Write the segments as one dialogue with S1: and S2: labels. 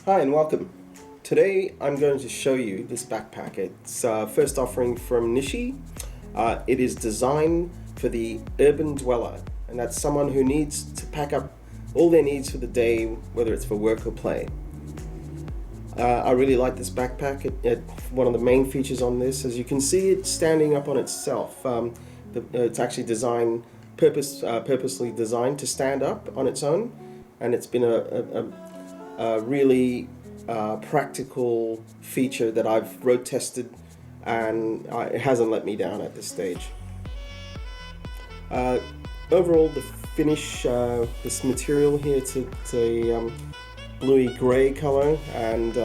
S1: Hi and welcome. Today I'm going to show you this backpack. It's first offering from Nishi. It is designed for the urban dweller, and that's someone who needs to pack up all their needs for the day, whether it's for work or play. I really like this backpack. One of the main features on this, as you can see, it's standing up on itself. It's actually purposely designed to stand up on its own, and it's been a really practical feature that I've road tested, and it hasn't let me down at this stage. Overall, the finish, this material here, it's a bluey grey color, and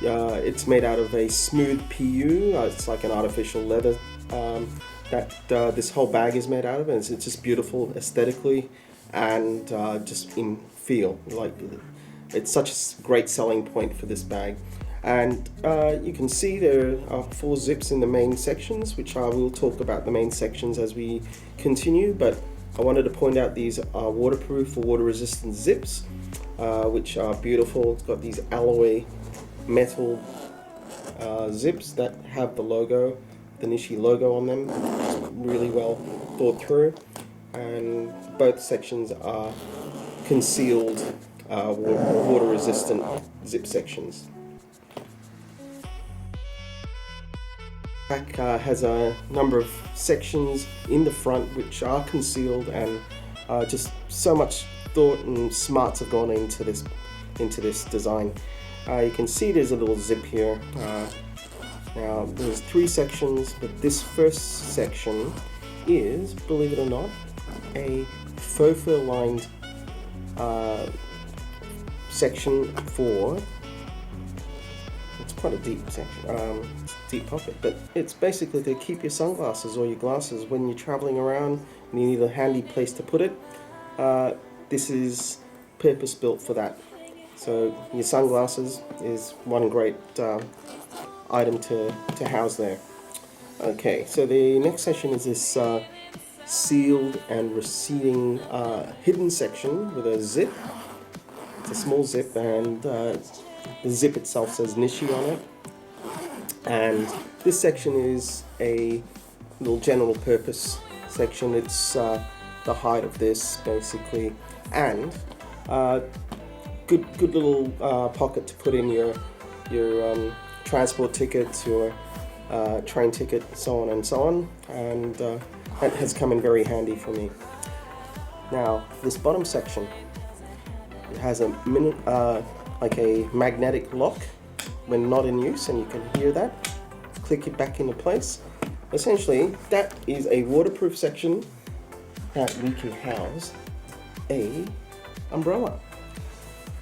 S1: it's made out of a smooth PU. It's like an artificial leather that this whole bag is made out of, and it's just beautiful aesthetically and just in feel. Like, it's such a great selling point for this bag. And you can see there are 4 zips in the main sections, which I will talk about the main sections as we continue, but I wanted to point out these are waterproof or water resistant zips, which are beautiful. It's got these alloy metal zips that have the logo, the Nishi logo on them. It's really well thought through, and both sections are concealed water resistant zip sections. Back has a number of sections in the front which are concealed, and just so much thought and smarts have gone into this design. You can see there's a little zip here. Now there's 3 sections, but this first section is, believe it or not, a faux fur lined section for, it's quite a deep section, deep pocket, but it's basically to keep your sunglasses or your glasses when you're traveling around and you need a handy place to put it. This is purpose built for that. So your sunglasses is one great item to house there. Okay, so the next section is this sealed and receding hidden section with a zip. It's a small zip, and the zip itself says Nishi on it. And this section is a little general purpose section. It's the height of this basically, and good little pocket to put in your transport tickets, your train ticket, so on and so on. And that has come in very handy for me. Now this bottom section, it has a like a magnetic lock when not in use, and you can hear that. Click it back into place. Essentially, that is a waterproof section that we can house a umbrella.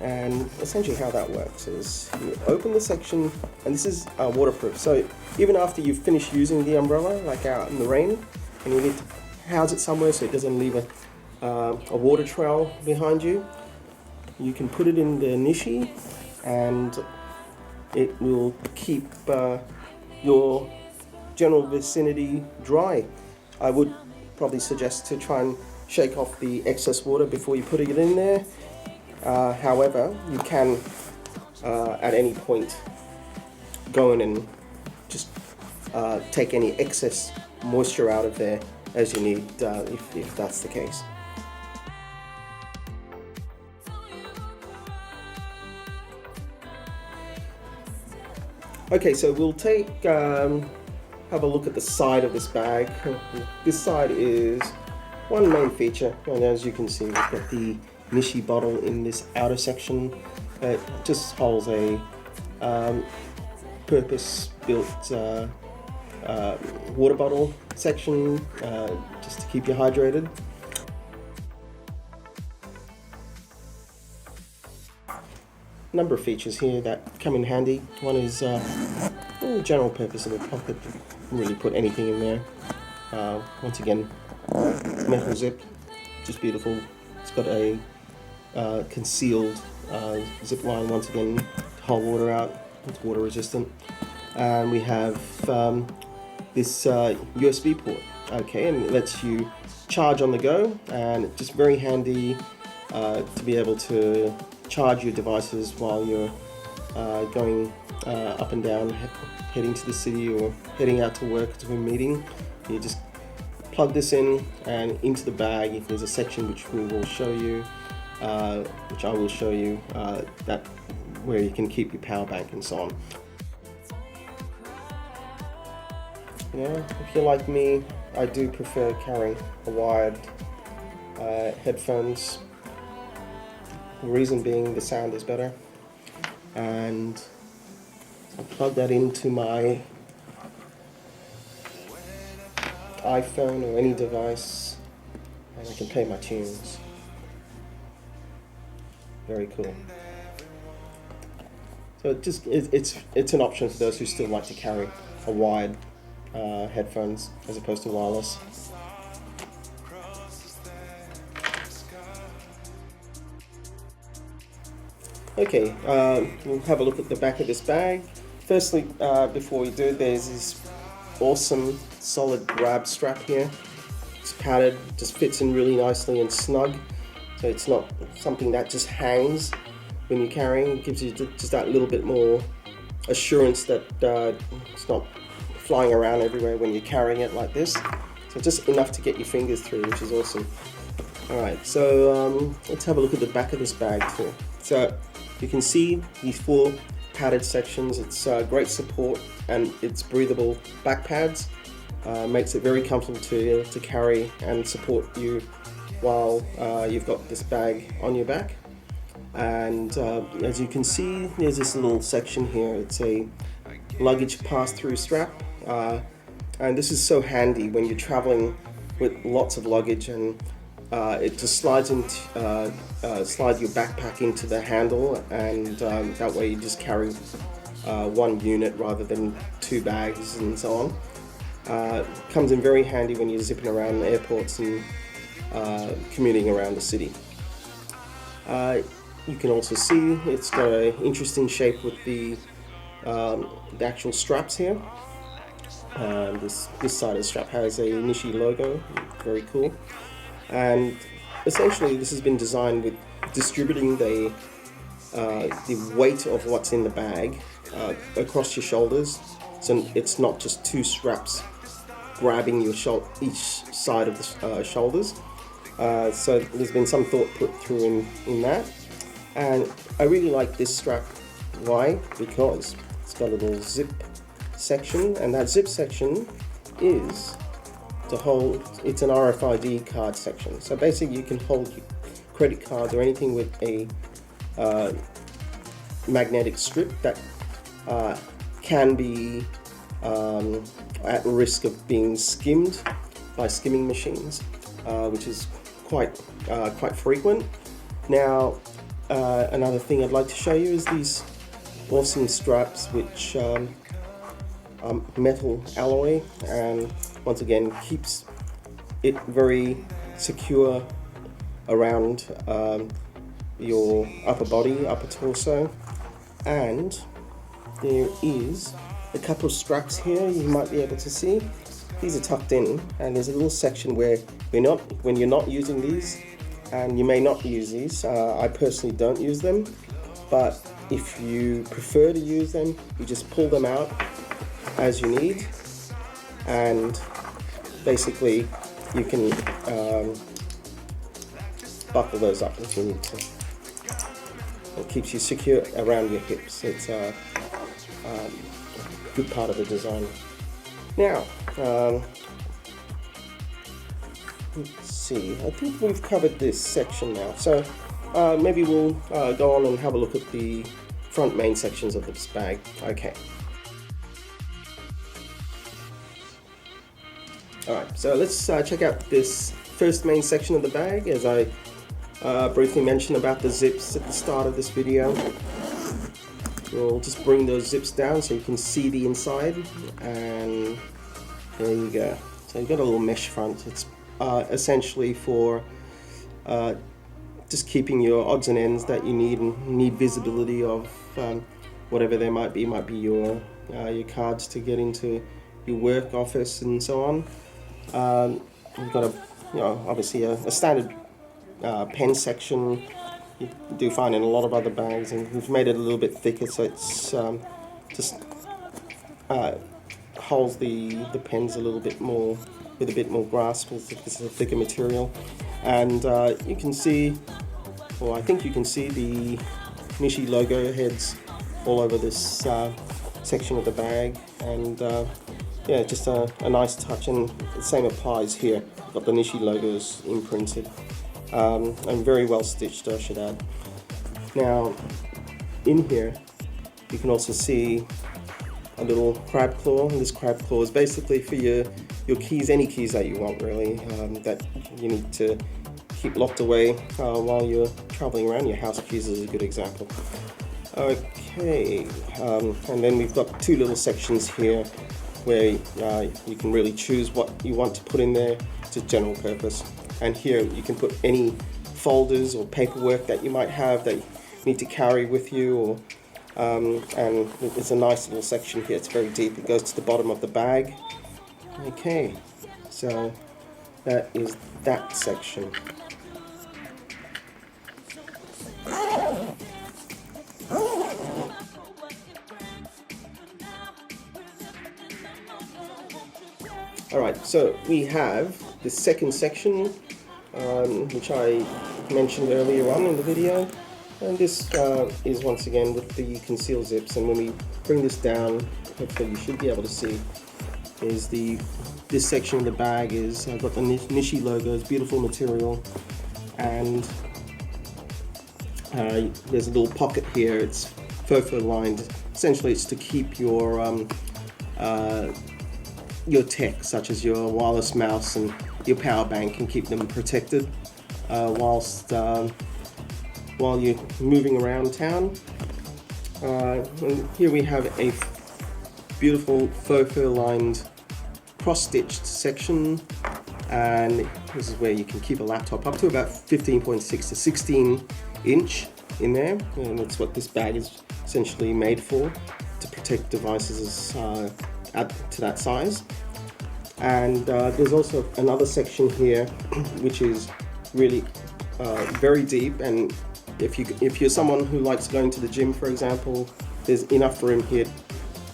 S1: And essentially how that works is you open the section, and this is waterproof. So even after you've finished using the umbrella, like out in the rain, and you need to house it somewhere so it doesn't leave a water trail behind you, you can put it in the Nishi, and it will keep your general vicinity dry. I would probably suggest to try and shake off the excess water before you put it in there. However, you can at any point go in and just take any excess moisture out of there as you need, if that's the case. Okay, so we'll have a look at the side of this bag. This side is one main feature, and as you can see, we've got the Nishi bottle in this outer section. It just holds a purpose-built water bottle section, just to keep you hydrated. Number of features here that come in handy. One is general purpose of a pocket. You can really put anything in there. Once again, metal zip, just beautiful. It's got a concealed zip line, once again, to hold water out. It's water resistant. And we have this USB port. Okay, and it lets you charge on the go, and it's just very handy to be able to charge your devices while you're going up and down, heading to the city or heading out to work to a meeting. You just plug this in and into the bag. There's a section which we will show you, which I will show you, that where you can keep your power bank and so on. Yeah, if you're like me, I do prefer carrying a wired headphones. The reason being the sound is better. And I plug that into my iPhone or any device, and I can play my tunes. Very cool. So it's an option for those who still like to carry a wired headphones as opposed to wireless. Okay, we'll have a look at the back of this bag. Firstly, before we do, there's this awesome solid grab strap here. It's padded, just fits in really nicely and snug, so it's not something that just hangs when you're carrying. It gives you just that little bit more assurance that it's not flying around everywhere when you're carrying it like this. So just enough to get your fingers through, which is awesome. Alright, so let's have a look at the back of this bag too. So you can see these 4 padded sections. It's great support and it's breathable back pads. Makes it very comfortable to carry and support you while you've got this bag on your back. And as you can see, there's this little section here. It's a luggage pass-through strap, and this is so handy when you're traveling with lots of luggage, and it just slides slide your backpack into the handle, and that way you just carry one unit rather than 2 bags and so on. Comes in very handy when you're zipping around airports and commuting around the city. You can also see it's got an interesting shape with the actual straps here. This side of the strap has a Nishi logo, very cool. And essentially this has been designed with distributing the weight of what's in the bag across your shoulders, so it's not just 2 straps grabbing your each side of the shoulders. So there's been some thought put through in that, and I really like this strap. Why? Because it's got a little zip section, and that zip section is to hold, it's an RFID card section. So basically you can hold credit cards or anything with a magnetic strip that can be at risk of being skimmed by skimming machines, which is quite frequent. Now, another thing I'd like to show you is these awesome straps, which are metal alloy, and once again keeps it very secure around your upper body, upper torso. And there is a couple of straps here you might be able to see. These are tucked in, and there's a little section where when you're not using these, and you may not use these, I personally don't use them, but if you prefer to use them, you just pull them out as you need, and basically you can buckle those up if you need to. It keeps you secure around your hips. It's a good part of the design. Now, let's see, I think we've covered this section now, so maybe we'll go on and have a look at the front main sections of this bag. Okay. Alright, so let's check out this first main section of the bag. As I briefly mentioned about the zips at the start of this video, we'll just bring those zips down so you can see the inside, and there you go. So you've got a little mesh front. It's essentially for just keeping your odds and ends that you need visibility of whatever there might be. Might be your cards to get into your work office and so on. We've got obviously a standard pen section. You do find in a lot of other bags, and we've made it a little bit thicker so it's just holds the pens a little bit more with a bit more grasp. It's a thicker material, and you can see, or I think you can see, the Nishi logo heads all over this section of the bag, and yeah, just a nice touch, and the same applies here. Got the Nishi logos imprinted, and very well stitched, I should add. Now in here you can also see a little crab claw, and this crab claw is basically for your keys, any keys that you want really, that you need to keep locked away while you're traveling around. Your house keys is a good example. Okay, and then we've got two little sections here where you can really choose what you want to put in there. It's a general purpose, and here you can put any folders or paperwork that you might have that you need to carry with you, or and it's a nice little section here. It's very deep. It goes to the bottom of the bag. Okay, so that is that section. Alright, so we have the second section, which I mentioned earlier on in the video, and this is once again with the conceal zips, and when we bring this down, hopefully you should be able to see, is this section of the bag is got the Nishi logos, beautiful material, and there's a little pocket here. It's fur lined. Essentially it's to keep your tech, such as your wireless mouse and your power bank, and keep them protected while you're moving around town. And here we have a beautiful fur lined cross-stitched section, and this is where you can keep a laptop up to about 15.6 to 16 inch in there, and that's what this bag is essentially made for, to protect devices to that size. And there's also another section here which is really very deep, and if you're someone who likes going to the gym, for example, there's enough room here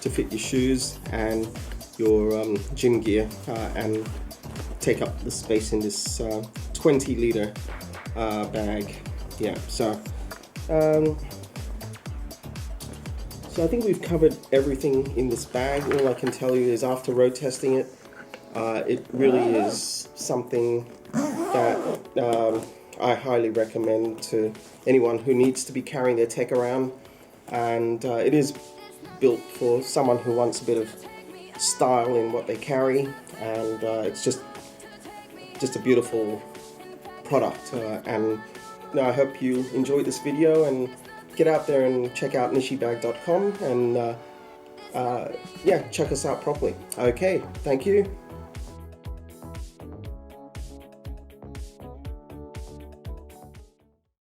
S1: to fit your shoes and your gym gear and take up the space in this 20 litre bag. Yeah, so I think we've covered everything in this bag. All I can tell you is, after road testing it, it really is something that I highly recommend to anyone who needs to be carrying their tech around, and it is built for someone who wants a bit of style in what they carry, and it's just a beautiful product, and I hope you enjoyed this video, and get out there and check out nishibag.com, and yeah, check us out properly. Okay, thank you.